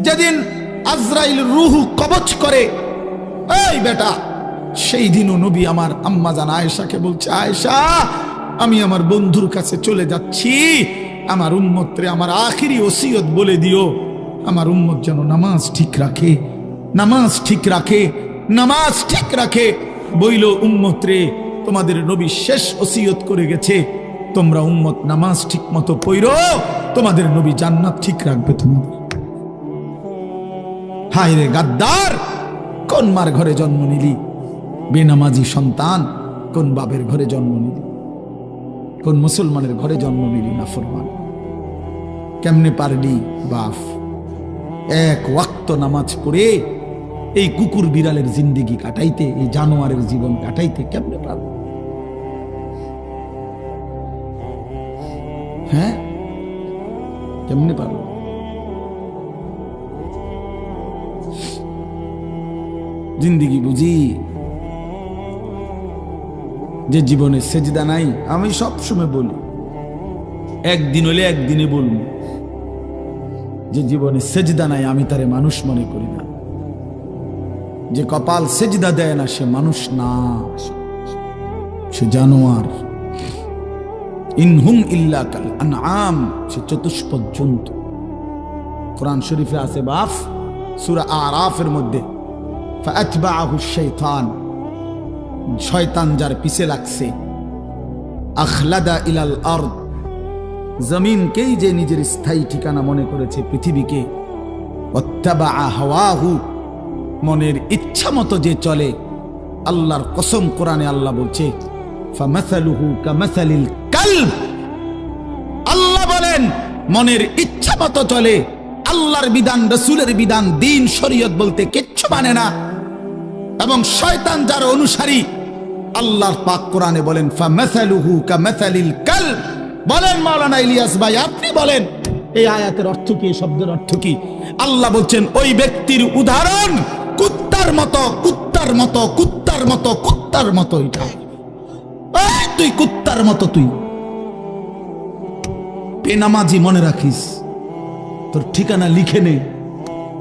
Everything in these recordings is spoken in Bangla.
যেদিন আজরাইল রূহ কবজ করে, এই বেটা, সেই দিনও নবী আমার আম্মা জান আয়েশাকে বলছে, আয়েশা আমি আমার বন্ধুর কাছে চলে যাচ্ছি, আমার উম্মতরে আমার আখিরি ওসিয়ত বলে দিও, আমার উম্মত যেন নামাজ ঠিক রাখে, নামাজ ঠিক রাখে, নামাজ ঠিক রাখে। বইল, উম্মত রে, তোমাদের নবী শেষ ওসিয়ত করে গেছে, তোমরা উম্মত নামাজ ঠিক মতো পড়ো, তোমাদের নবী জান্নাত ঠিক রাখবে তোমাদের। হায় রে গাদ্দার, কোন মার ঘরে জন্ম নিলি? বেনামাজি সন্তান, কোন বাপের ঘরে জন্ম নিলি? কোন মুসলমানের ঘরে জন্ম নিলি? নাফরমান। কেমনে পারলি বাপ এক ওয়াক্ত নামাজ পড়ে এই কুকুর বিড়ালের জিন্দেগি কাটাইতে, এই জানোয়ারের জীবন কাটাইতে? কেমনে পারলি? হ্যাঁ, কেমনে পারল? জিন্দিগি বুঝি যে জীবনে সেজদা নাই। আমি সব সময় বলি, একদিন হলে একদিনে বলবো, যে জীবনে সেজদা নাই আমি তারে মানুষ মনে করি না। যে কপাল সেজদা দেয় না সে মানুষ না, সে জানোয়ার। ইনহুম ইল্লা কাল আনআম, সে চতুষ্পদ জন্তু। কোরআন শরীফে আছে বাপ, সূরা আরাফের মধ্যে, ফাআতবাআহু শাইতান, শয়তান যার পিছে লাগছে, আখলাদা ইলাল আরদ, জমিনকেই যে নিজের স্থায়ী ঠিকানা মনে করেছে, পৃথিবীকে, ওয়াত্তাবাআ হাওয়াহু, মনের ইচ্ছা মতো যে চলে। আল্লাহর কসম, কোরআনে আল্লাহ বলছে, ফামাসালুহু কামাসালিল কালব, আল্লাহ বলেন মনের ইচ্ছা মতো চলে, আল্লাহর বিধান, রাসূলের বিধান, দ্বীন, শরীয়ত বলতে কিচ্ছু মানে না। এবং শয়তান যার অনুসারী, আল্লাহর পাক কোরআনে বলেন ফামাসালুহু কামাসালিল কালব। বলেন মাওলানা ইলিয়াস ভাই, আপনি বলেন এই আয়াতের অর্থ কি, এই শব্দের অর্থ কি? আল্লাহ বলছেন ওই ব্যক্তির উদাহরণ কুত্তার মতো, কুত্তার মতো, কুত্তার মতো, কুত্তার মতো। এটা তুই কুত্তার মতো, তুই বেনামাজি, মনে রাখিস, তোর ঠিকানা লিখে নে,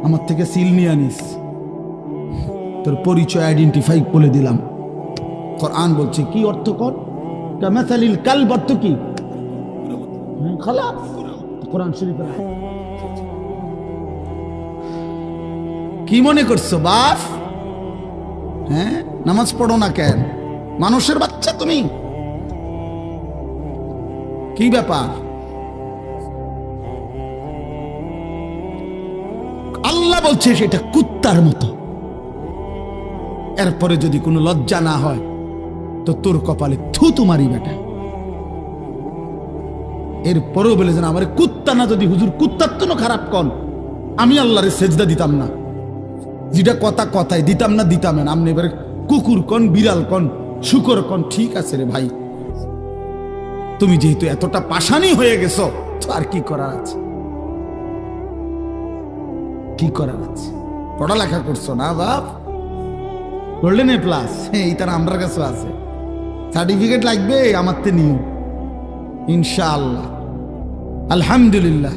আমার থেকে সিল নিয়ে আনিস, তোর পরিচয় আইডেন্টিফাই করে দিলাম। কোরআন বলছে কি অর্থ? কর কামাসালিল কালব অর্থ কি? খালাস, কোরআন শরীফের আয়াত। কি মনে করছো বাপ? হ্যাঁ, নামাজ পড়ো না কেন? মানুষের বাচ্চা তুমি, কি ব্যাপার? আল্লাহ বলছে সেটা কুত্তার মতো। এরপরে যদি কোনো লজ্জা না হয় তো তোর কপালে থুতু মারি বেটা। এরপরেও বলে যেন আমার কুত্তা না, যদি হুজুর কুত্তার তো খারাপ কন, আমি আল্লাহরে সেজদা দিতাম না, যেটা কথা কথায় দিতাম না, দিতাম না। আপনি এবার কুকুর কন, বিড়াল কন, শুকর কন, ঠিক আছে রে ভাই, তুমি যেহেতু এতটা পাষাণী হয়ে গেছো, তো আর কি করার আছে? কি করার আছে? পড়ালেখা করছো না বাপ? গোল্ডেন এ প্লাস, এই তার আমার কাছে আছে। সার্টিফিকেট লাগবে আমার তে নিও ইনশাআল্লাহ, আলহামদুলিল্লাহ।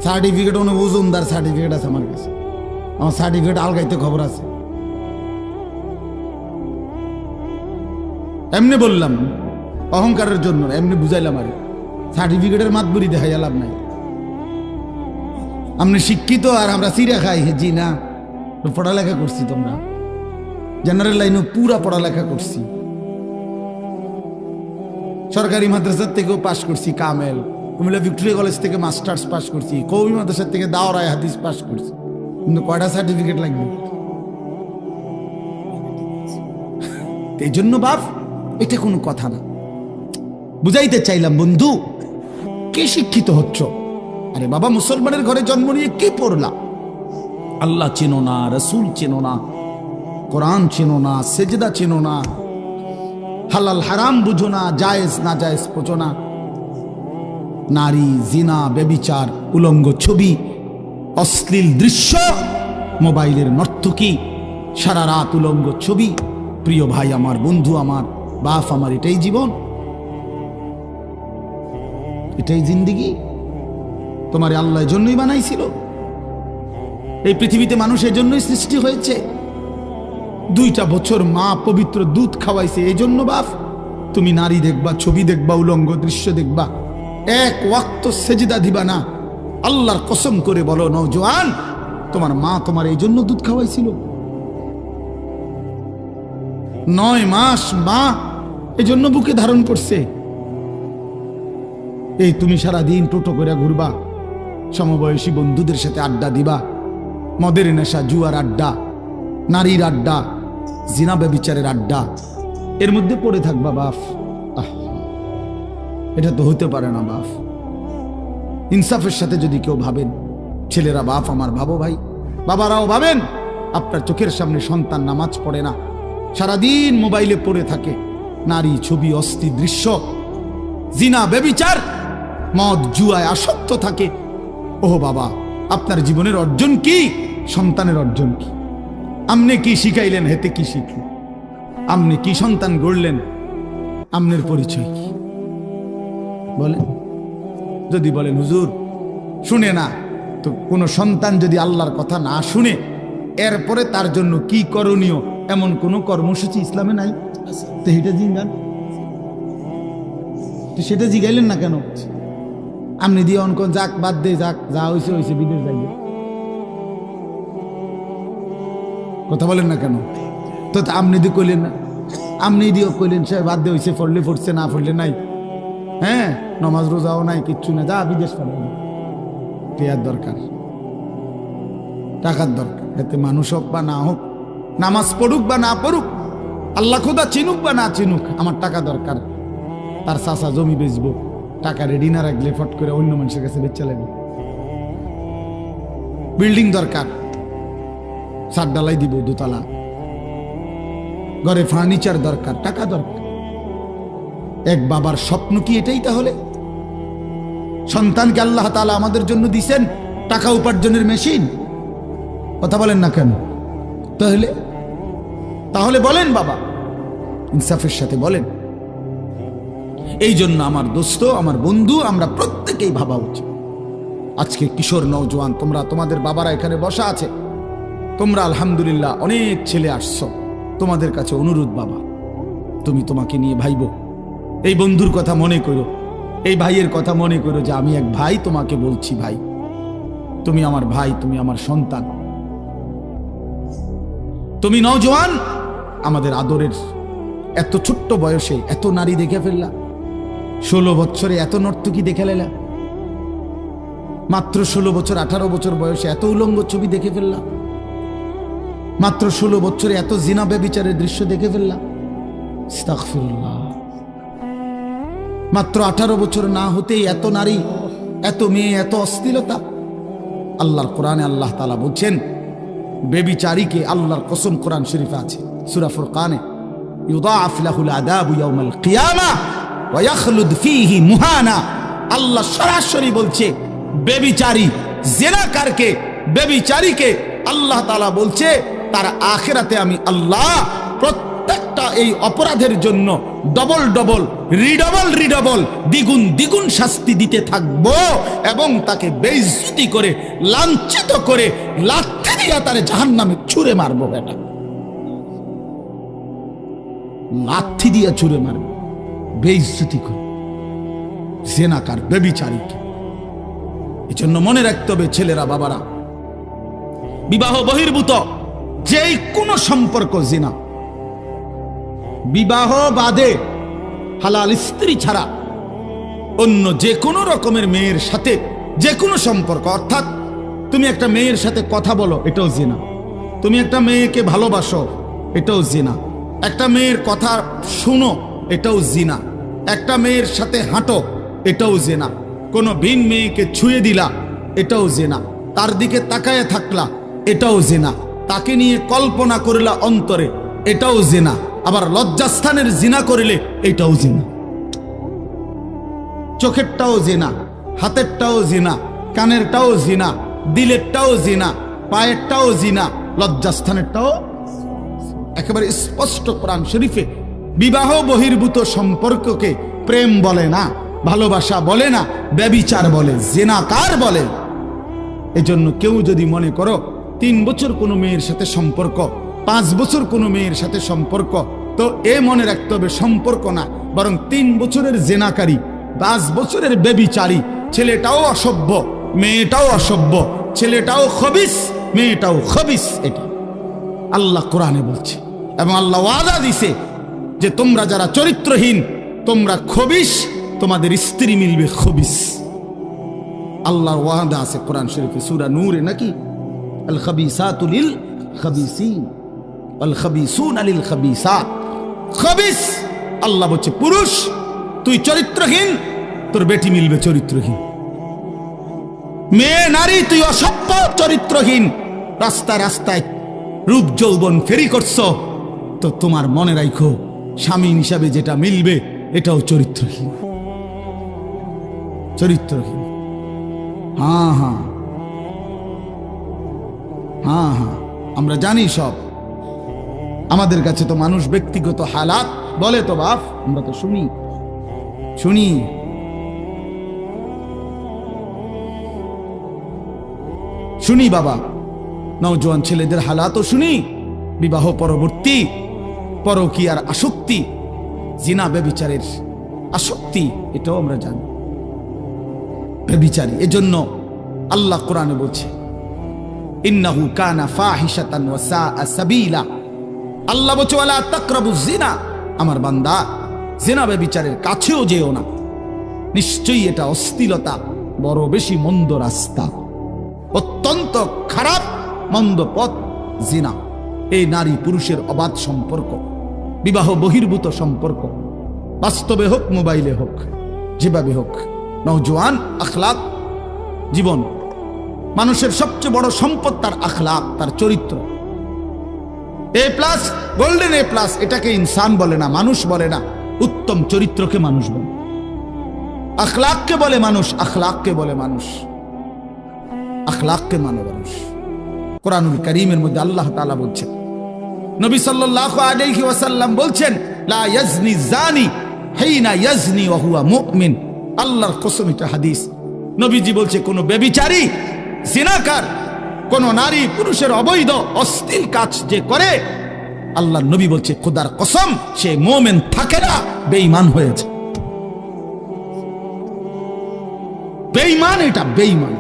সার্টিফিকেট অনেক ওজনদার সার্টিফিকেট আছে আমার কাছে, আমার সার্টিফিকেট আলগাইতে খবর আছে। এমনি বললাম অহংকারের জন্য, এমনি বুঝাইলাম। আর সার্টিফিকেটের মাতবুরি দেখাই লাভ নাই। আপনি শিক্ষিত আর আমরা চিরা খাই, জি না, পড়ালেখা করছি, তোমরা জেনারেল লাইনে পুরা পড়ালেখা করছি, সরকারি মাদ্রাসার থেকেও পাশ করছি, কামেল, কুমিল্লা ভিক্টোরিয়া কলেজ থেকে মাস্টার্স পাশ করছি, কওমি মাদ্রাসার থেকে দাওরায়ে হাদিস পাশ করছি। কিন্তু কয়টা সার্টিফিকেট লাগবে? এই জন্য বাপ, এটা কোনো কথা না। বুঝাইতে চাইলাম বন্ধু, কে শিক্ষিত হচ্ছ? আরে বাবা, মুসলমানের ঘরে জন্ম নিয়ে কি পড়লা? আল্লাহ চেনো না, রসুল চেনো না, কোরআন চেনো না, সেজদা চেনো না, হালাল হারাম বুঝো না, জায়েজ না জায়েজ বোঝো না। নারী, জিনা, ব্যভিচার, উলঙ্গ ছবি, অশ্লীল দৃশ্য, মোবাইলের নর্তকী, সারা রাত উলঙ্গ ছবি। প্রিয় ভাই আমার, বন্ধু আমার, বাপ আমার, এটাই জীবন, এটাই জিন্দিগি। তোমার আল্লাহ জন্যই বানাইছিল। এই পৃথিবীতে মানুষ এজন্যই সৃষ্টি হয়েছে। 2টা বছর মা পবিত্র দুধ খাওয়াইছে এই জন্য বাপ তুমি নারী দেখবা, ছবি দেখবা, উলঙ্গ দৃশ্য দেখবা, এক ওয়াক্ত সেজদা দিবা না। আল্লাহর কসম করে বলো নওজোয়ান, তোমার মা তোমার এই জন্য দুধ খাওয়াইছিল? 9 মাস মা এই জন্য বুকে ধারণ করছে। এই তুমি সারাদিন টোটো করে ঘুরবা, সমবয়সী বন্ধুদের সাথে আড্ডা দিবা, মদের নেশা, জুয়ার আড্ডা, নারীর আড্ডা, জিনা ব্যভিচারের আড্ডা, এর মধ্যে পড়ে থাকবা বাপ। এটা তো হতে পারে না বাপ। ইনসাফের সাথে যদি কেউ ভাবেন, ছেলেরা বাপ আমার ভাবো ভাই, বাবারাও ভাবেন, আপনার চোখের সামনে সন্তান নামাজ পড়ে না, সারাদিন মোবাইলে পড়ে থাকে, নারী, ছবি, অস্থি দৃশ্য, জিনা ব্যভিচার, মদ জুয়ায় আসক্ত থাকে। ওহ বাবা, আপনার জীবনের অর্জন কি? সন্তানের অর্জন কি? আপনি কি শিখাইলেন? হেতে কি শিখলেন? আপনি কি সন্তান গড়লেন? আপনার পরিচয় কি বলেন? যদি বলেন হুজুর শুনে না, তো কোন সন্তান যদি আল্লাহর কথা না শুনে, এরপরে তার জন্য কি করণীয় এমন কোন কর্মসূচি ইসলামে নাই? তো সেটা জিজ্ঞান, তো সেটা জিগাইলেন না কেন? আপনি দিয়ে অনক যাক, বাদ দে, যাক, যা হয়েছে হয়েছে, বিদেশ যাইবে, কথা বলেন না কেন? তো আপনি দিয়ে কইলেন না, আপনি দিয়েও কইলেন সে বাদ দে, হয়েছে, পড়লে পড়ছে, না পড়লে নাই, হ্যাঁ নমাজ রোজাও নাই, কিচ্ছু না, যা বিদেশ পাবেন। টিয়ার দরকার, টাকার দরকার, এতে মানুষ হোক বা না হোক, নামাজ পড়ুক বা না পড়ুক, আল্লাহ খোদা চিনুক বা না চিনুক, আমার টাকা দরকার। তার চাচা জমি বেচবো, টাকা রেডি না রাখলে ফট করে অন্য মানুষের কাছে বেচা লাগবে। বিল্ডিং দরকার, ছাদ ডালাই দিব 2 তলা, ঘরে ফার্নিচার দরকার, টাকা দরকার। এক বাবার স্বপ্ন কি এটাই? তাহলে সন্তানকে আল্লাহ তাআলা আমাদের জন্য দিছেন টাকা উপার্জনের মেশিন, কথা বলেন না কেন? তাহলে বলেন বাবা, ইনসাফের সাথে বলেন। এই জন্য আমার দোস্ত, আমার বন্ধু, আমরা প্রত্যেকেই ভাবা উচিত। আজকে কিশোর নওজোয়ান, তোমরা, তোমাদের বাবারা এখানে বসা আছে, তোমরা আলহামদুলিল্লাহ অনেক ছেলে আসছো, তোমাদের কাছে অনুরোধ বাবা, তুমি তোমাকে নিয়ে ভাইবো, এই বন্ধুর কথা মনে করো, এই ভাইয়ের কথা মনে করো যে আমি এক ভাই তোমাকে বলছি, ভাই তুমি আমার ভাই, তুমি আমার সন্তান, তুমি নওজোয়ান, আমাদের আদরের। এত ছোট্ট বয়সে এত নারী দেখে ফেললা, 16 বছরে এত নর্তকী দেখে লেলা, মাত্র 16 বছর 18 বছর বয়সে এত উলঙ্গ ছবি দেখে ফেললা, মাত্র 16 বছরে এত জিনা ব্যভিচারের দৃশ্য দেখে ফেললা। আস্তাগফিরুল্লাহ। মাত্র 18 বছর না হতেই এত নারী, এত মেয়ে, এত অশ্লীলতা। আল্লাহর কোরআনে আল্লাহ তাআলা বলছেন বেবিচারীকে, আল্লাহর কসম কোরআন শরীফে আছে সূরা ফুরকানে, ইউদাআফ লাহুল আযাবু ইয়াউমাল কিয়ামা ওয়া ইয়াখলুদ ফীহি মুহানা। আল্লাহ সরাসরি বলছে বেবিচারী, জিনাকারকে, বেবিচারীকে আল্লাহ তাআলা বলছে তার আখিরাতে আমি আল্লাহ প্রত্যেকটা এই অপরাধের জন্য ডবল ডবল, রিডবল, দ্বিগুণ শাস্তি দিতে থাকবো, এবং তাকে বেইজ্জতি করে, লাঞ্ছিত করে, লাথি দিয়ে তার জাহান্নামে ছুঁড়ে মারবো। বেটা, লাথি দিয়ে ছুঁড়ে মারবো, বেইজ্জতি করে জিনাকার, বেবিচারীকে। এই জন্য মনে রাখতে হবে ছেলেরা, বাবারা, বিবাহ বহির্ভূত যেই কোনো সম্পর্ক জিনা, বিবাহ বাদে হালাল স্ত্রী ছাড়া অন্য যে কোনো রকমের মেয়ের সাথে যে কোনো সম্পর্ক, অর্থাৎ তুমি একটা মেয়ের সাথে কথা বলো, এটাও জিনা। তুমি একটা মেয়েকে ভালোবাসো, এটাও জিনা। একটা মেয়ের কথা শুনো, এটাও জিনা। একটা মেয়ের সাথে হাঁটো, এটাও জিনা। কোনো ভিন মেয়েকে ছুঁয়ে দিলা, এটাও জিনা। তার দিকে তাকায় থাকলা, এটাও জিনা। তাকে নিয়ে কল্পনা করলা অন্তরে, এটাও জিনা। আবার লজ্জাস্থানের জিনা করলে এটাও জিনা। চোখেরটাও জিনা, হাতেরটাও জিনা, কানেরটাও জিনা, দিলেরটাও জিনা, পায়েরটাও জিনা, লজ্জাস্থানেরটাও। একেবারে স্পষ্ট কোরআন শরীফে বিবাহ বহির্ভূত সম্পর্ককে প্রেম বলে না, ভালোবাসা বলে না, ব্যভিচার বলে, জিনাকার বলে। এজন্য কেউ যদি মনে করো 3 বছর কোনো মেয়ের সাথে সম্পর্ক, 5 বছর কোনো মেয়ের সাথে সম্পর্ক, তো এ মনে রাখতে হবে সম্পর্ক না, বরং 3 বছরের জেনাকারী, 5 বছরের বেবিচারী, ছেলেটাও অসভ্য, মেয়েটাও অসভ্য, ছেলেটাও খবিস, মেয়েটাও খবিস। এটা আল্লাহ কোরআনে বলছে, এবং আল্লাহ ওয়াদা দিছে যে তোমরা যারা চরিত্রহীন, তোমরা খবিস, তোমাদের স্ত্রী মিলবে খবিস। আল্লাহর ওয়াদা আছে কোরআন শরীফে, সূরা নূরে নাকি, আল খাবিসাতু লিল খাবিসিন ওয়াল খাবিসুনা লিল খাবিসাত। খবিস আল্লাহ বলছে পুরুষ তুই চরিত্রহীন, তোর বেটি মিলবে চরিত্রহীন। মেয়ে নারী তুই অসভ্য চরিত্রহীন, রাস্তায় রাস্তায় রূপ যৌবন ফেরি করছো, তো তোমার মনে রাখো স্বামী হিসাবে যেটা মিলবে এটাও চরিত্রহীন, চরিত্রহীন। হ্যাঁ হ্যাঁ হ্যাঁ হ্যাঁ, আমরা জানি সব। আমাদের কাছে তো মানুষ ব্যক্তিগত হালাত বলে, তো বাপ আমরা তো শুনি শুনি। শুনি বাবা, নওজোয়ান ছেলেদের হালাতও শুনি, বিবাহ পরবর্তী পরকীয়ার আসক্তি, জিনা ব্যভিচারের আসক্তি, এটাও আমরা জানি ব্যভিচারী। এজন্য আল্লাহ কোরআনে বলছে ইন্নাহু কানা ফাহিশাতান ওয়া সাআ সাবিলা। আল্লাহ বলছে ওয়ালা তাকরাবুজ জিনা, আমার বান্দা জিনা ব্যভিচারের কাছেও যেও না, নিশ্চয়ই এটা অশ্লীলতা, বড় বেশি মন্দ রাস্তা, অত্যন্ত খারাপ মন্দ পথ জিনা। এই নারী পুরুষের অবাধ সম্পর্ক, বিবাহ বহির্ভূত সম্পর্ক, বাস্তবে হোক মোবাইলে হোক, যেভাবে হোক। নওজোয়ান আখলাক জীবন, মানুষের সবচেয়ে বড় সম্পদ তার আখলাক, তার চরিত্র। এ প্লাস, গোল্ডেন এ প্লাস, এটাকে ইনসান বলে না, মানুষ বলে না, উত্তম চরিত্রকে মানুষ বলে। আখলাককে বলে মানুষ, আখলাককে বলে মানুষ, আখলাককে মানে মানুষ। কোরআনুল কারীমের মধ্যে আল্লাহ তাআলা বলছেন, নবী সাল্লাল্লাহু আলাইহি ওয়াসাল্লাম বলছেন লা ইয়াজনি জানি হিনা ইয়াজনি ওয়া হুয়া মুমিন। আল্লাহর কসম, এটা হাদিস। নবীজি বলছে কোন ব্যভিচারী, জিনাকার, কোন নারী পুরুষের অবৈধ অশ্লীল কাজ যে করে, আল্লাহর নবী বলছে খোদার কসম সে মুমিন থাকে না, বেঈমান হয়েছে। বেঈমান, এটা বেঈমান,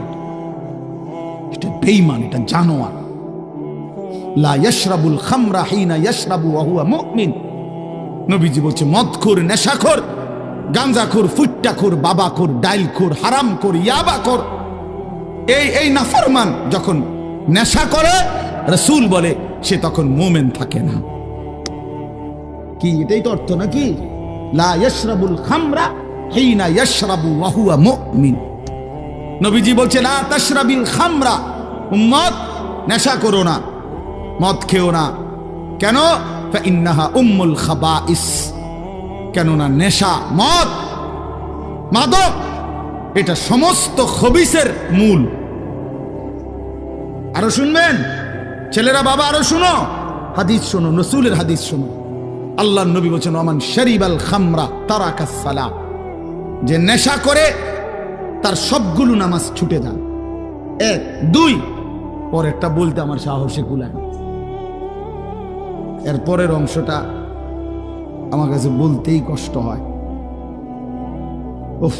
এটা বেঈমান, এটা জানোয়ার। লা ইয়াশরাবুল খামরা হিনা ইয়াশরাবু ওয়া হুয়া মুমিন। নবীজি বলছে মদখোর, নেশাখোর, গাঁজাখোর, ফুট্টাখোর, বাবাখোর, ডাইলখোর, হারামখোর, ইয়াবাখোর, এই নাফরমান যখন নেশা করে, রাসূল বলে সে তখন মুমিন থাকে না। কি এটাই তো অর্থ নাকি? লা ইয়াশরাবুল খামরা হিনা ইয়াশরাবু ওয়া হুয়া মুমিন। নবীজি বলছে লা তাশরাবিল খামরা, উম্মত নেশা করো না, মদ খেও না। কেন? ফাইন্নাহা উম্মুল খাবাইস, কেননা নেশা, মদ, মাদক, এটা সমস্ত খবিসের মূল। আরো শুনবেন ছেলেরা, বাবা আরো শুনো, হাদিস শোনো, রাসূলের হাদিস শোনো। আল্লাহর নবী বলেছেন ওমান শারিবাল খামরা তারাকাস সালাহ, যে নেশা করে তার সবগুলো নামাজ ছুটে যায়। 1 2, পরেরটা বলতে আমার সাহসে কুলায়, এর পরের অংশটা আমার কাছে বলতেই কষ্ট হয়। উফ,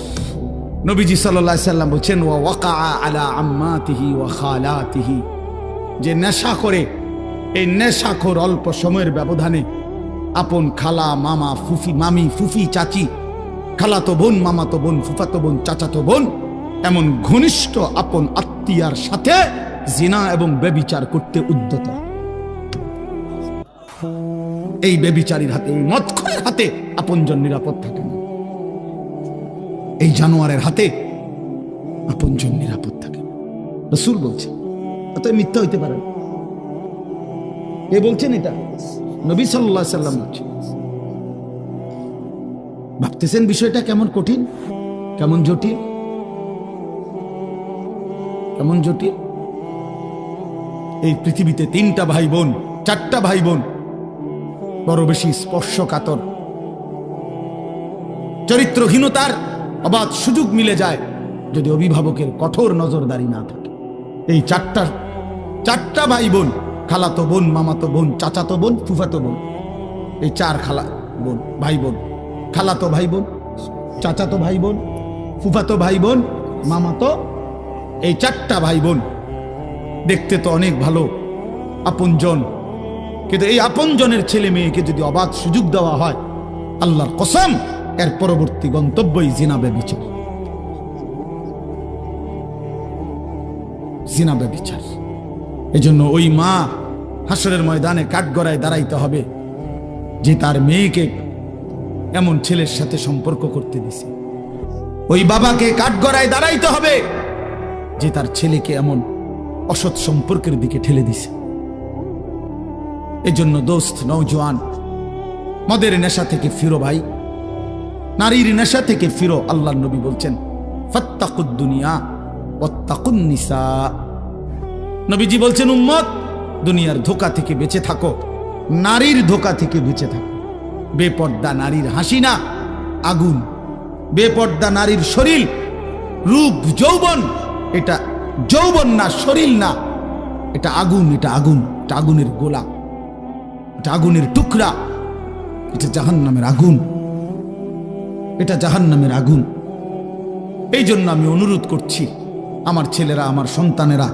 নবীজি সাল্লাল্লাহু আলাইহি সাল্লাম বলেন ওয়া ওয়াকা আলা আম্মাতিহি ওয়া খালাতিহি, যে নেশা করে, এই নেশাখোর অল্প সময়ের ব্যবধানে আপন খালা, মামা, ফুফি, মামি, ফুফি, চাচি, খালাতো বোন, মামাতো বোন, ফুফাতো বোন, চাচাতো বোন, এমন ঘনিষ্ঠ আপন আত্মীয়ার সাথে জিনা এবং ব্যভিচার করতে উদ্যত। এই ব্যভিচারীর হাতে, এই মদখোরের হাতে আপনজন নিরাপদ থাকে না, এই জানোয়ারের হাতে আপনজন নিরাপদ থাকে। রাসূল বলছে, অত মিথ্যা হইতে পারে, এ বলছেন এটা নবী সাল্লাল্লাহু আলাইহি সাল্লাম বলছেন। ভাবতেছেন বিষয়টা কেমন কঠিন, কেমন জটিল, কেমন জটিল। এই পৃথিবীতে 3টা ভাই বোন, 4টা ভাই বোন বড় বেশি স্পর্শকাতর, চরিত্রহীনতার অবাধ সুযোগ মিলে যায় যদি অভিভাবকের কঠোর নজরদারি না থাকে। এই 4টা ভাই বোন, খালাতো বোন, মামাতো বোন, চাচাতো বোন, ফুফাতো বোন, এই 4 খালা বোন, ভাই বোন, খালাতো ভাই বোন, চাচাতো ভাই বোন, ফুফাতো ভাই বোন, মামাতো, এই 4টা ভাই বোন। দেখতে তো অনেক ভালো, আপনজন, কিন্তু এই আপনজনের ছেলে মেয়েকে যদি অবাধ সুযোগ দেওয়া হয়, আল্লাহর কসম এর পরবর্তী গন্তব্যই জিনা ব্যভিচার। জিনা ব্যভিচার। এজন্য ওই মা হাসরের ময়দানে কাঠগড়ায় দাঁড়াইতে হবে যে তার মেয়েকে এমন ছেলের সাথে সম্পর্ক করতে দিছে। ওই বাবাকে কাঠগড়ায় দাঁড়াইতে হবে যে তার ছেলেকে এমন অসৎ সম্পর্কের দিকে ঠেলে দিছে। এজন্য দোস্ত, নওজোয়ান, মদের নেশা থেকে ফিরো ভাই, নারীর নেশা থেকে ফিরো। আল্লাহর নবী বলছেন ফাত্তাকুদ দুনিয়া ওয়াত্তাকুন নিসা। নবীজি বলছেন উম্মত, দুনিয়ার ধোঁকা থেকে বেঁচে থাকো, নারীর ধোঁকা থেকে বেঁচে থাকো। বেপর্দা নারীর হাসি না, আগুন। বেপর্দা নারীর শরীর, রূপ, যৌবন, এটা যৌবন না, শরীর না, এটা আগুন। এটা আগুন, এটা আগুনের গোলা, এটা আগুনের টুকরা, এটা জাহান্নামের আগুন, এটা জাহান্নামের আগুন। এই জন্য আমি অনুরোধ করছি, আমার ছেলেরা, আমার সন্তানেরা,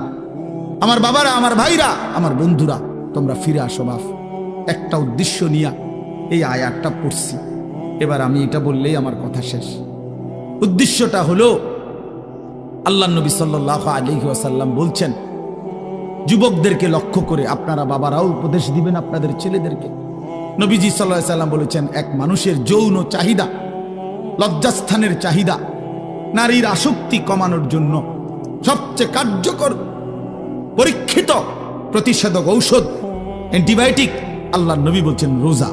আমার বাবারা, আমার ভাইরা, আমার বন্ধুরা, তোমরা ফিরে আসো বাপ। একটা উদ্দেশ্য নিয়ে এই আয়াতটা পড়ছি, এবার আমি এটা বললেই আমার কথা শেষ। উদ্দেশ্যটা হলো, আল্লাহ নবী সাল্লাল্লাহু আলাইহি ওয়াসাল্লাম বলছেন, যুবকদেরকে লক্ষ্য করে আপনারা বাবারাও উপদেশ দিবেন আপনাদের ছেলেদেরকে। নবীজি সাল্লাল্লাহু আলাইহি ওয়াসাল্লাম বলেছেন, এক মানুষের যৌন চাহিদা, লজ্জাস্থানের চাহিদা, নারীর আসক্তি কমানোর জন্য সবচেয়ে কার্যকর পরীক্ষিত প্রতিষেধক ঔষধ, অ্যান্টিবায়োটিক, আল্লাহর নবী বলছেন রোজা।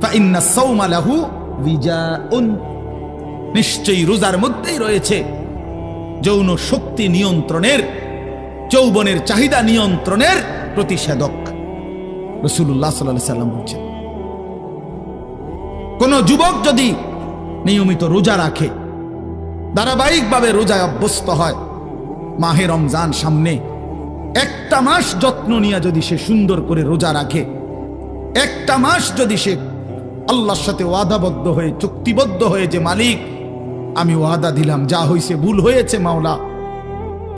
ফাইন্না সাওমা লাহু বিজাউন, নিশ্চয়ই রোজার মধ্যেই রয়েছে যৌন শক্তি নিয়ন্ত্রণের, যৌবনের চাহিদা নিয়ন্ত্রণের প্রতিষেধক। রাসূলুল্লাহ সাল্লাল্লাহু আলাইহি ওয়াসাল্লাম বলছেন, কোন যুবক যদি নিয়মিত রোজা রাখে, ধারাবাহিকভাবে রোজায় অভ্যস্ত হয়, মাহে রমজান সামনে, একটা মাস যত্ন নিয়ে যদি সে সুন্দর করে রোজা রাখে, একটা মাস যদি সে আল্লাহর সাথে ওয়াদাবদ্ধ হয়ে, চুক্তিবদ্ধ হয়ে, যে মালিক আমি ওয়াদা দিলাম, যা হয়েছে ভুল হয়েছে মাওলা,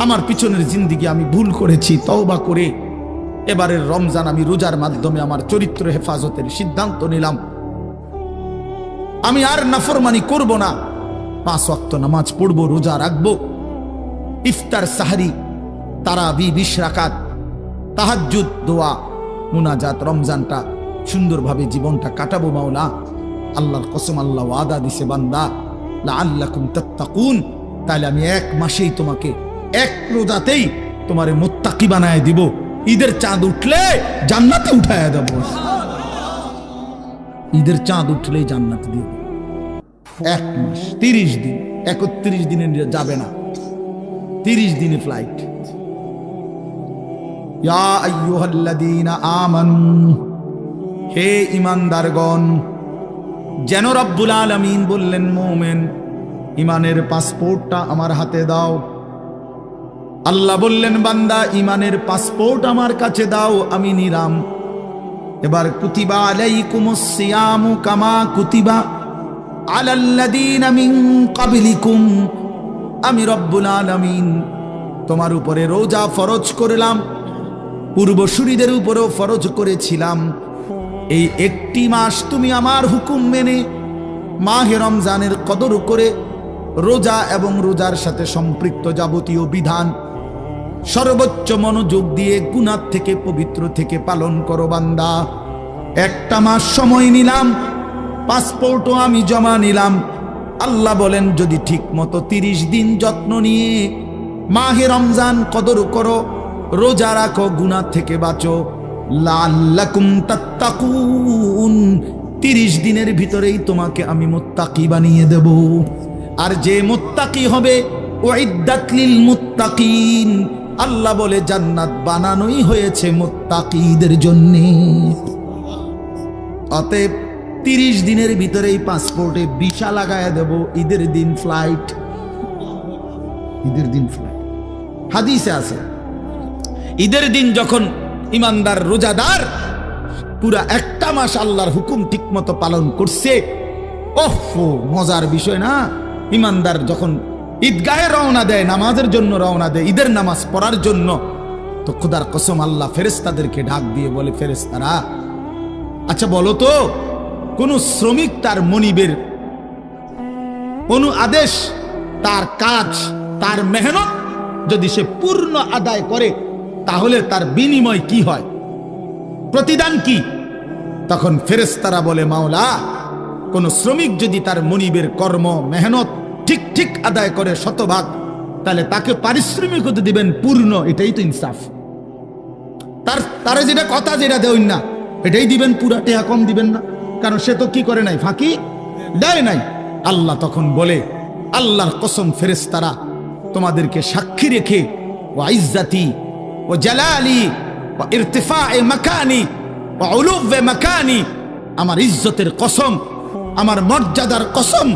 আমার পিছনের জিন্দিগি আমি ভুল করেছি, তওবা করে এবারের রমজান আমি রোজার মাধ্যমে আমার চরিত্র হেফাজতের সিদ্ধান্ত নিলাম, আমি আর নাফরমানি করব না, 5 ওয়াক্ত নামাজ পড়বো, রোজা রাখবো, ইফতার, সাহরি, তারাবি, 20 রাকাত, তাহাজ্জুদ, দোয়া, মুনাজাত, রমজানটা সুন্দরভাবে জীবনটা কাটাবো মাওলা। আল্লাহর কসম, আল্লাহ ওয়াদা দিছে বান্দা লাআল্লাকুম তাত্তাকুন, তাহলে আমি 1 মাসেই তোমাকে, 1 রোজাতেই তোমারে মুত্তাকি বানায় দিব, ঈদের চাঁদ উঠলে জান্নাতে উঠায় দেব। ঈদের চাঁদ উঠলেই জান্নাতে দিয়ে দেব। 1 মাস, 30 দিন, 31 দিনে যাবে না, 30 দিনে ফ্লাইট। ইয়া আইয়ুহাল্লাযীনা আমানু, হে ঈমানদারগণ, যেন রব্বুল আলামিন বললেন, মুমিন, ঈমানের পাসপোর্টটা আমার হাতে দাও। আল্লাহ বললেন, বান্দা ঈমানের পাসপোর্ট আমার কাছে দাও, আমি নিলাম। এবার কুতিবা আলাইকুমুস সিয়ামু কামা কুতিবা আলাল্লাযীনা মিন ক্বাবলিকুম, আমি রব্বুল আলামিন তোমার উপরে রোজা ফরজ করলাম, পূর্বসূরীদের উপরেও ফরজ করেছিলাম। এই একটি মাস তুমি আমার হুকুম মেনে মাহে রমজানের কদর করে রোজা এবং রোজার সাথে সম্পৃক্ত যাবতীয় বিধান সর্বোচ্চ মনোযোগ দিয়ে গুনাহ থেকে, পবিত্র থেকে পালন করো বান্দা। 1 মাস সময় নিলাম, পাসপোর্টও আমি জমা নিলাম। আল্লাহ বলেন, যদি ঠিক মতো 30 দিন যত্ন নিয়ে মাহে রমজান কদর করো, রোজা রাখো, গুনাহ থেকে বাঁচো, লাআল্লাকুম তাত্তাকুন, 30 দিনের ভিতরেই তোমাকে আমি মুত্তাকি বানিয়ে দেব। আর যে মুত্তাকি হবে, উইদ্দাত লিল মুত্তাকিন, আল্লাহ বলে জান্নাত বানানোই হয়েছে মুত্তাকিদের জন্য। অতএব 30 দিনের ভিতরেই পাসপোর্টে ভিসা লাগায়া দেব, ঈদের দিন ফ্লাইট, ঈদের দিন ফ্লাইট। হাদিসে আছে ঈদের দিন যখন ইমানদার রোজাদার পুরা একটা মাস আল্লাহর হুকুম ঠিকমতো পালন করছে, ওহ মজার বিষয় না। ইমানদার যখন ঈদগাহে রওনা দেয়, নামাজের জন্য রওনা দেয়, ঈদের নামাজ পড়ার জন্য, তো খোদার কসম আল্লাহ ফেরেশতাদেরকে ডাক দিয়ে বলে, ফেরেশতারা আচ্ছা বলো তো, কোন শ্রমিক তার মনিবের আদেশ, তার কাজ, তার মেহনত যদি সে পূর্ণ আদায় করে তাহলে তার বিনিময় কি হয়, প্রতিদান কি? তখন ফেরেশতারা বলে, মাওলা কোন শ্রমিক যদি তার মনিবের কর্ম মেহনত ঠিক ঠিক আদায় করে শতভাগ, তাহলে তাকে পারিশ্রমিক হতে দিবেন পূর্ণ। এটাই তো ইনসাফ। তার যেটা কথা, যেটা দেন না এটাই দিবেন, পুরা টেহা কম দিবেন না, কারণ সে তো কি করে নাই, ফাঁকি দেয় নাই। আল্লাহ তখন বলে, আল্লাহর কসম ফেরেশতারা তোমাদেরকে সাক্ষী রেখে, ও ইজ্জতি ও জালালি ও ইরতিফায়ে মাকানি ও উলুবে মাকানি, আমার ইজ্জতের কসম, আমার মর্যাদার কসম,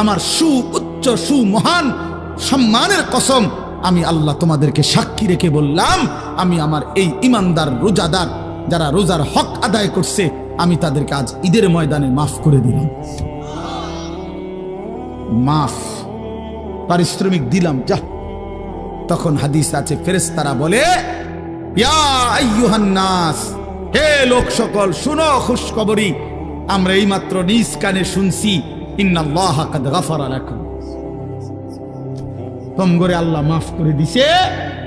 আমার উচ্চ মহান সম্মানের কসম, আমি আল্লাহ তোমাদেরকে সাক্ষী রেখে বললাম, আমি আমার এই ইমানদার রোজাদার যারা রোজার হক আদায় করছে, আমি তাদেরকে আজ ঈদের ময়দানে মাফ করে দিলাম। মাফ, পারিশ্রমিক দিলাম, যা। তখন হাদিস আছে, ফেরেশতারা বলে, ইয়া আইয়ুহান নাস, হে লোক সকল, শুনো খুশখবরি, আমরা এইমাত্র নিজ কানে শুনছি, ইন্নাল্লাহা কাদ গাফারা লাকুম, তোমগরে আল্লাহ মাফ করে দিছে।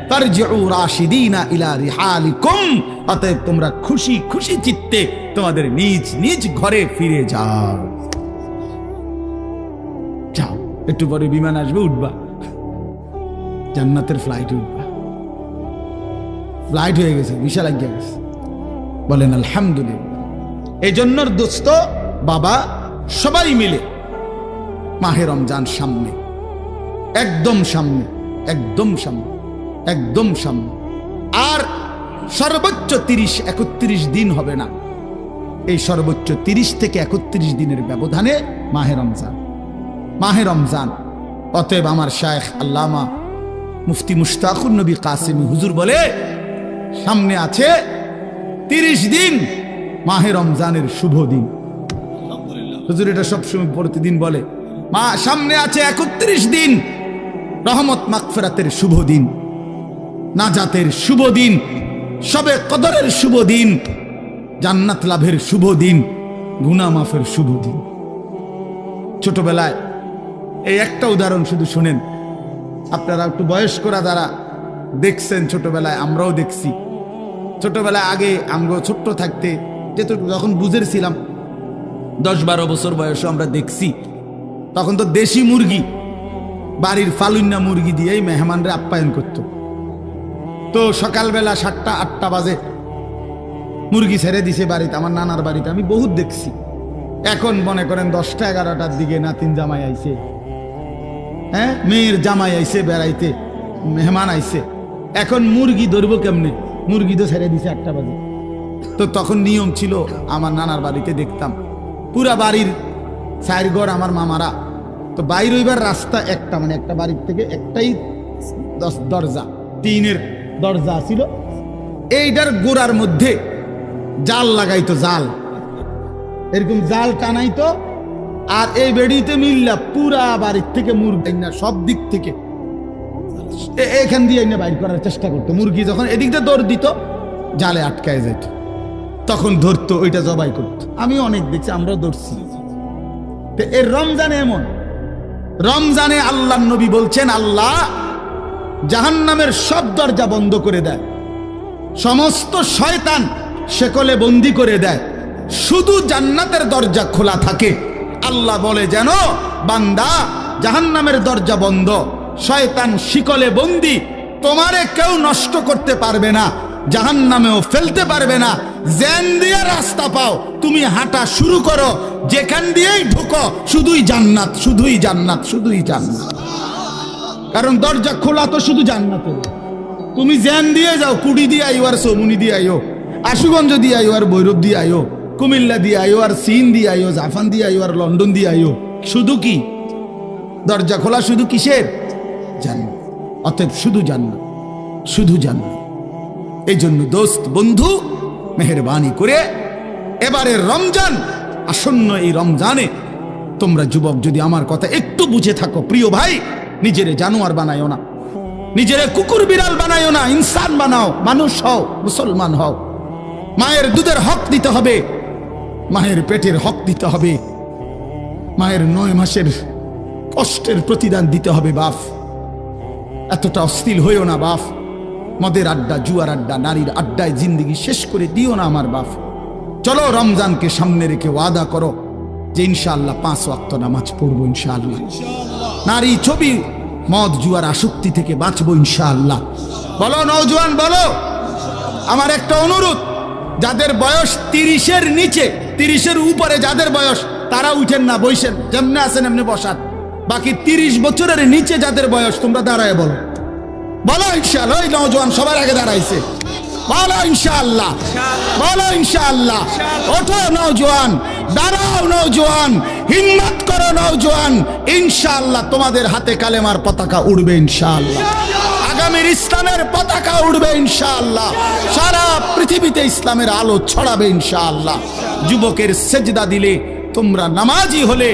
তারজিউ রাশিদিনা ইলা রিহালিকুম, অতএব তোমরা খুশি খুশি চিত্তে তোমাদের নিজ নিজ ঘরে ফিরে যাও। যাও, একটু পরে বিমান আসবে, উঠবা, জান্নাতের ফ্লাইটে উঠবা। ফ্লাইট হয়ে গেছে, ভিসা লাগিয়ে গেছে, বলেন আলহামদুলিল্লাহ। এই জন্য দোস্ত বাবা সবাই মিলে মাহে রমজান সামনে, একদম সামনে, একদম সামনে, একদম সামনে। আর সর্বোচ্চ 30-31 দিন হবে না, এই সর্বোচ্চ 30 থেকে 31 দিনের ব্যবধানে মাহে রমজান, মাহে রমজান। অতএব আমার শায়েখ আল্লামা মুফতি মুশতাকুর নবী কাসেমি হুজুর বলে, সামনে আছে 30 দিন মাহে রমজানের শুভ দিন। হুজুর এটা সবসময় প্রতিদিন বলে, মা সামনে আছে 31 দিন রহমত মাগফিরাতের শুভ দিন, নাজাতের শুভ দিন, শবে কদরের শুভ দিন, জান্নাত লাভের শুভ দিন, গুনাহ মাফের শুভ দিন। ছোটবেলায় এই একটা উদাহরণ শুধু শুনেন, আপনারা একটু বয়স্করা যারা দেখছেন, ছোটবেলায় আমরাও দেখছি। ছোটবেলায় আগে আমরা ছোট্ট থাকতে, যখন বুঝেছিলাম 10-12 বছর বয়সে আমরা দেখছি, তখন তো দেশি মুরগি, বাড়ির ফালুন্না মুরগি দিয়েই মেহমানরা আপ্যায়ন করত। তো সকালবেলা 7টা-8টা বাজে মুরগি ছেড়ে দিছে বাড়িতে, আমার নানার বাড়িতে আমি বহুত দেখছি। এখন মনে করেন 10টা-11টার দিকে নাতিন জামাই আইছে, হ্যাঁ মেয়ের জামাই আইছে বেড়াইতে, মেহমান আইছে, এখন মুরগি ধরবো কেমনে? মুরগি তো ছেড়ে দিছে 8টা বাজে। তো তখন নিয়ম ছিল, আমার নানার বাড়িতে দেখতাম পুরা বাড়ির 4 ঘর আমার মামারা, তো বাইর হইবার রাস্তা একটা, মানে একটা বাড়ির থেকে একটাই দরজা, টিনের দরজা ছিল, এইটার গোড়ার মধ্যে জাল লাগাইতো, জাল এরকম জাল টানাইতো, আর এই বেড়িতে মিললা পুরা বাড়ির থেকে মুরগি না সব দিক থেকে এখান দিয়ে বাইর করার চেষ্টা করতো। মুরগি যখন এদিক দিয়ে দৌড় দিত, জালে আটকায় যেত, তখন ধরতো, ওইটা জবাই করতো। আমি অনেক দেখছি, আমরাও ধরছি। এর রমজানে এমন, রমজানে আল্লাহর নবী বলছেন, আল্লাহ জাহান্নামের সব দরজা বন্ধ করে দেয়, সমস্ত শয়তান শেকলে বন্দি করে দেয়, শুধু জান্নাতের দরজা খোলা থাকে। আল্লাহ বলে, যেন বান্দা জাহান্নামের দরজা বন্ধ, শয়তান শিকলে বন্দি, তোমারে কেউ নষ্ট করতে পারবে না, জাহান্নামেও ফেলতে পারবে না। যেন দিয়ে রাস্তা পাও তুমি হাঁটা শুরু করো, যেখান দিয়েই ঢুকো শুধুই জান্নাত, শুধুই জান্নাত, শুধুই জান্নাত। কারণ দরজা খোলা তো শুধু জান্নাতে। তুমি যেন দিয়ে যাও, কুড়ি দিয়ে আইও, আর চৌমুনি দিয়ে আইও, আশুগঞ্জ দিয়ে আইও, আর ভৈরব দিয়ে আইও, কুমিল্লা দিয়ে আইও, আর চীন দিয়ে আইও, জাপান দিয়ে আইও, আর লন্ডন দিয়ে আইও, শুধু কি দরজা খোলা? শুধু কিসের? জান্নাত। অতএব শুধু জান্নাত, শুধু জান্নাত। এই জন্য দোস্ত বন্ধু মেহেরবানি করে এবারের রমজান আসন্ন এই রমজানে তোমরা যুবক যদি আমার কথা একটু বুঝে থাকো, প্রিয় ভাই, নিজেরে জানোয়ার বানায়ও না, নিজেরে কুকুর বিড়াল বানায়ও না, ইনসান বানাও, মানুষ হও, মুসলমান হও। মায়ের দুধের হক দিতে হবে, মায়ের পেটের হক দিতে হবে, মায়ের 9 মাসের কষ্টের প্রতিদান দিতে হবে। বাপ এতটা অস্থির হইও না বাপ, মদের আড্ডা, জুয়ার আড্ডা, নারীর আড্ডায় জিন্দগি শেষ করে দিও না আমার বাপ। চলো রমজানকে সামনে রেখে ওয়াদা করো যে ইনশাআল্লাহ 5 ওয়াক্ত নামাজ পড়বো ইনশাআল্লাহ, নারী ছবি মদ জুয়ার আসক্তি থেকে বাঁচবো ইনশাআল্লাহ। বলো নওজোয়ান বলো। আমার একটা অনুরোধ, যাদের বয়স 30-এর নিচে, 30-এর উপরে যাদের বয়স, তারা উঠেন না, বসেন, যেমনি আছেন এমনি বসান। বাকি 30 বছরের নিচে যাদের বয়স, তোমরা দাঁড়ায় বলো, বলো ইনশাআল্লাহ। ওই নওজোয়ান সবার আগে দাঁড়াইছে, বলো ইনশাআল্লাহ, বলো ইনশাআল্লাহ। ওঠো নওজোয়ান, দাঁড়াও নওজোয়ান, হিম্মত করো নওজোয়ান, ইনশাআল্লাহ তোমাদের হাতে কালেমার পতাকা উড়বে ইনশাআল্লাহ, আগামীর ইসলামের পতাকা উড়বে ইনশাআল্লাহ, সারা পৃথিবীতে ইসলামের আলো ছড়াবে ইনশাআল্লাহ। যুবকের সেজদা দিলে তোমরা নামাজি হলে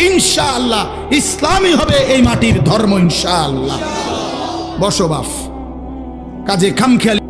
ইনশাআল্লাহ ইসলামী হবে এই মাটির ধর্ম ইনশাআল্লাহ। বসো বাপ, কাজে খামখেয়ালি